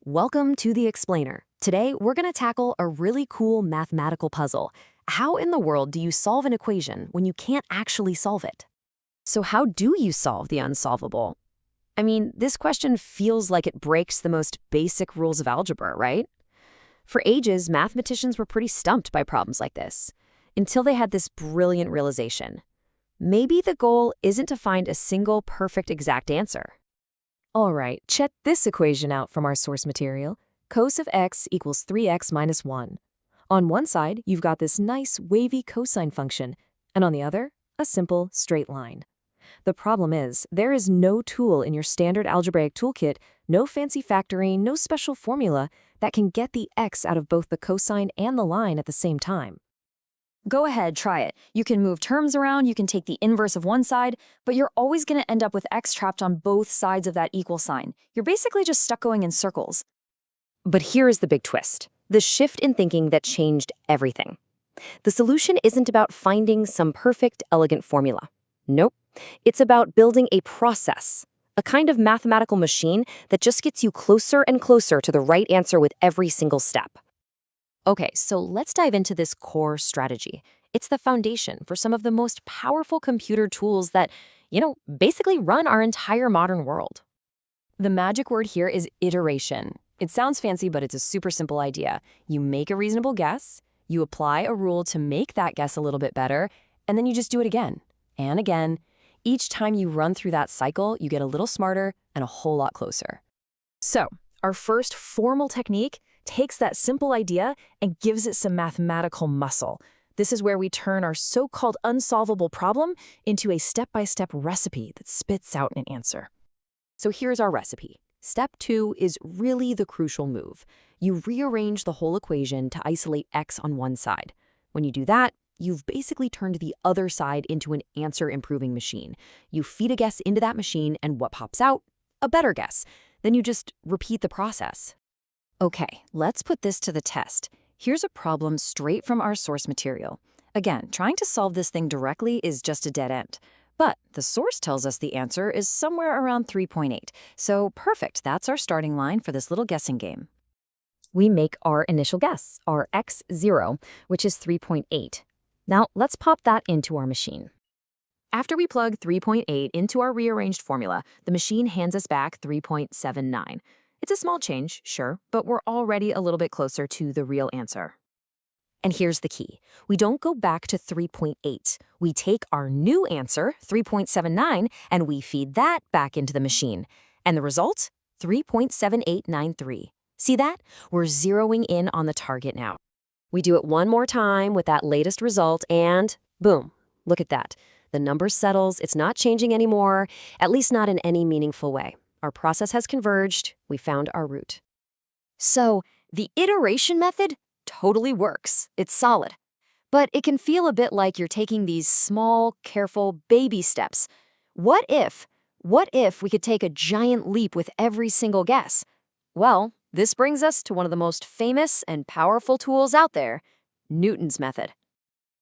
Welcome to The Explainer. Today, we're going to tackle a really cool mathematical puzzle. How in the world do you solve an equation when you can't actually solve it? So how do you solve the unsolvable? I mean, this question feels like it breaks the most basic rules of algebra, right? For ages, mathematicians were pretty stumped by problems like this, until they had this brilliant realization. Maybe the goal isn't to find a single perfect exact answer. All right, check this equation out from our source material. Cos of x equals 3x minus 1. On one side, you've got this nice wavy cosine function, and on the other, a simple straight line. The problem is, there is no tool in your standard algebraic toolkit, no fancy factoring, no special formula that can get the x out of both the cosine and the line at the same time. Go ahead, try it. You can move terms around, you can take the inverse of one side, but you're always going to end up with x trapped on both sides of that equal sign. You're basically just stuck going in circles. But here is the big twist, the shift in thinking that changed everything. The solution isn't about finding some perfect, elegant formula. Nope. It's about building a process, a kind of mathematical machine that just gets you closer and closer to the right answer with every single step. Okay, so let's dive into this core strategy. It's the foundation for some of the most powerful computer tools that, basically run our entire modern world. The magic word here is iteration. It sounds fancy, but it's a super simple idea. You make a reasonable guess, you apply a rule to make that guess a little bit better, and then you just do it again and again. Each time you run through that cycle, you get a little smarter and a whole lot closer. So, our first formal technique takes that simple idea and gives it some mathematical muscle. This is where we turn our so-called unsolvable problem into a step-by-step recipe that spits out an answer. So here's our recipe. Step 2 is really the crucial move. You rearrange the whole equation to isolate x on one side. When you do that, you've basically turned the other side into an answer-improving machine. You feed a guess into that machine, and what pops out? A better guess. Then you just repeat the process. Okay, let's put this to the test. Here's a problem straight from our source material. Again, trying to solve this thing directly is just a dead end. But the source tells us the answer is somewhere around 3.8. So perfect, that's our starting line for this little guessing game. We make our initial guess, our x0, which is 3.8. Now let's pop that into our machine. After we plug 3.8 into our rearranged formula, the machine hands us back 3.79. It's a small change, sure, but we're already a little bit closer to the real answer. And here's the key. We don't go back to 3.8. We take our new answer, 3.79, and we feed that back into the machine. And the result? 3.7893. See that? We're zeroing in on the target now. We do it one more time with that latest result, and boom, look at that. The number settles, it's not changing anymore, at least not in any meaningful way. Our process has converged, we found our root. So, the iteration method totally works. It's solid. But it can feel a bit like you're taking these small, careful baby steps. What if we could take a giant leap with every single guess? Well, this brings us to one of the most famous and powerful tools out there, Newton's method.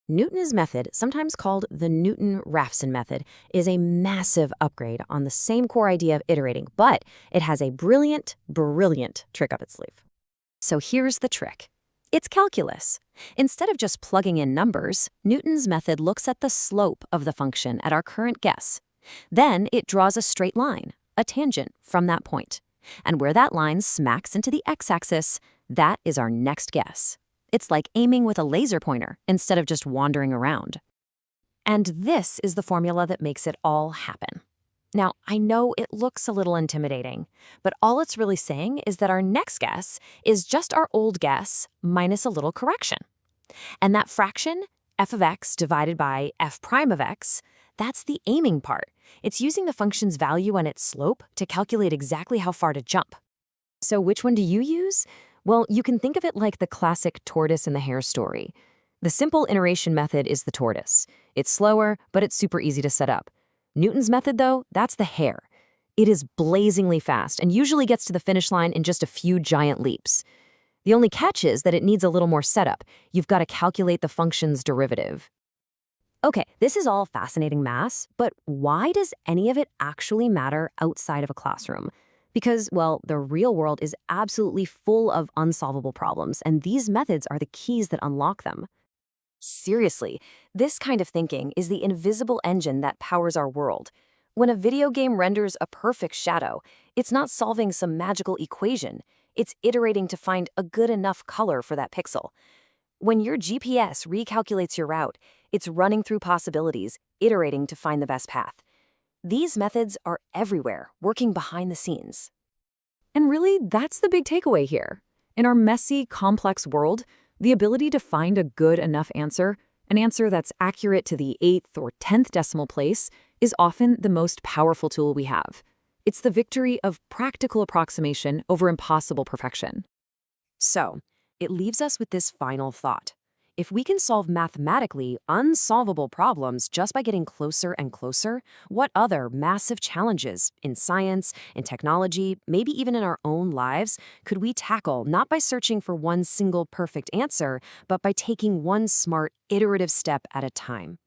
Newton's method, sometimes called the Newton-Raphson method, is a massive upgrade on the same core idea of iterating, but it has a brilliant, brilliant trick up its sleeve. So here's the trick. It's calculus. Instead of just plugging in numbers, Newton's method looks at the slope of the function at our current guess. Then it draws a straight line, a tangent, from that point. And where that line smacks into the x-axis, that is our next guess. It's like aiming with a laser pointer instead of just wandering around. And this is the formula that makes it all happen. Now, I know it looks a little intimidating, but all it's really saying is that our next guess is just our old guess minus a little correction. And that fraction, f of x divided by f prime of x, that's the aiming part. It's using the function's value and its slope to calculate exactly how far to jump. So which one do you use? Well, you can think of it like the classic tortoise and the hare story. The simple iteration method is the tortoise. It's slower, but it's super easy to set up. Newton's method, though, that's the hare. It is blazingly fast and usually gets to the finish line in just a few giant leaps. The only catch is that it needs a little more setup. You've got to calculate the function's derivative. Okay, this is all fascinating math, but why does any of it actually matter outside of a classroom? Because, well, the real world is absolutely full of unsolvable problems, and these methods are the keys that unlock them. Seriously, this kind of thinking is the invisible engine that powers our world. When a video game renders a perfect shadow, it's not solving some magical equation. It's iterating to find a good enough color for that pixel. When your GPS recalculates your route, it's running through possibilities, iterating to find the best path. These methods are everywhere, working behind the scenes. And really, that's the big takeaway here. In our messy, complex world, the ability to find a good enough answer, an answer that's accurate to the 8th or 10th decimal place, is often the most powerful tool we have. It's the victory of practical approximation over impossible perfection. So, it leaves us with this final thought. If we can solve mathematically unsolvable problems just by getting closer and closer, what other massive challenges in science, in technology, maybe even in our own lives, could we tackle not by searching for one single perfect answer, but by taking one smart, iterative step at a time?